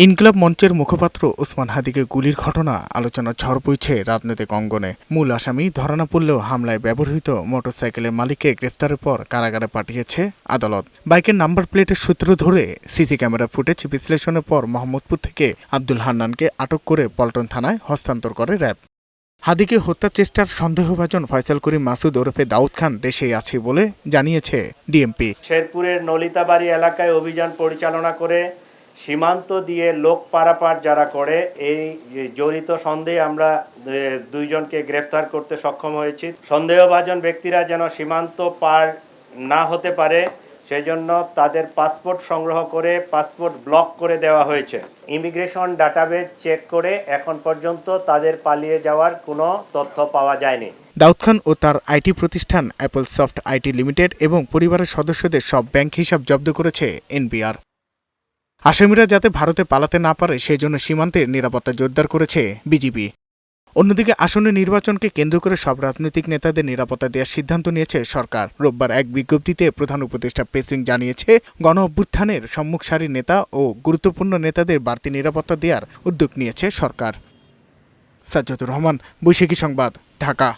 ইনকিলাব মঞ্চের মুখপাত্র ওসমান হাদিকে গুলির ঘটনা আলোচনার ঝড় বইছে রাজনৈতিক অঙ্গনে। মূল আসামি ধরা না পড়লেও হামলায় ব্যবহৃত মোটরসাইকেলের মালিককে গ্রেফতারের পর কারাগারে পাঠিয়েছে আদালত। বাইকের নাম্বার প্লেটের সূত্র ধরে সিসি ক্যামেরা ফুটেজ বিশ্লেষণের পর মোহাম্মদপুর থেকে আব্দুল হান্নানকে আটক করে পল্টন থানায় হস্তান্তর করে র্যাব। হাদিকে হত্যা চেষ্টার সন্দেহভাজন ফয়সাল করিম মাসুদ ওরফে দাউদ খান দেশেই আছে বলে জানিয়েছে ডিএমপি। শেরপুরের নলিতাবাড়ি এলাকায় অভিযান পরিচালনা করে সীমান্ত দিয়ে লোক পারাপার যারা করে এই জড়িত সন্দেহে আমরা দুইজনকে গ্রেফতার করতে সক্ষম হয়েছি। সন্দেহভাজন ব্যক্তিরা যেন সীমান্ত পার না হতে পারে সেজন্য তাদের পাসপোর্ট সংগ্রহ করে পাসপোর্ট ব্লক করে দেওয়া হয়েছে। ইমিগ্রেশন ডাটাবেজ চেক করে এখন পর্যন্ত তাদের পালিয়ে যাওয়ার কোনো তথ্য পাওয়া যায়নি। দাউদ খান ও তার আইটি প্রতিষ্ঠান অ্যাপল সফট আইটি লিমিটেড এবং পরিবারের সদস্যদের সব ব্যাংক হিসাব জব্দ করেছে এনবিআর। আসামিরা যাতে ভারতে পালাতে না পারে সেজন্য সীমান্তের নিরাপত্তা জোরদার করেছে বিজিবি। অন্যদিকে আসন্ন নির্বাচনকে কেন্দ্র করে সব রাজনৈতিক নেতাদের নিরাপত্তা দেওয়ার সিদ্ধান্ত নিয়েছে সরকার। রোববার এক বিজ্ঞপ্তিতে প্রধান উপদেষ্টা প্রেসিং জানিয়েছে, গণ অভ্যুত্থানের সম্মুখ সারির নেতা ও গুরুত্বপূর্ণ নেতাদের বাড়তি নিরাপত্তা দেওয়ার উদ্যোগ নিয়েছে সরকার। সাজ্জাদুর রহমান, বৈশাখী সংবাদ, ঢাকা।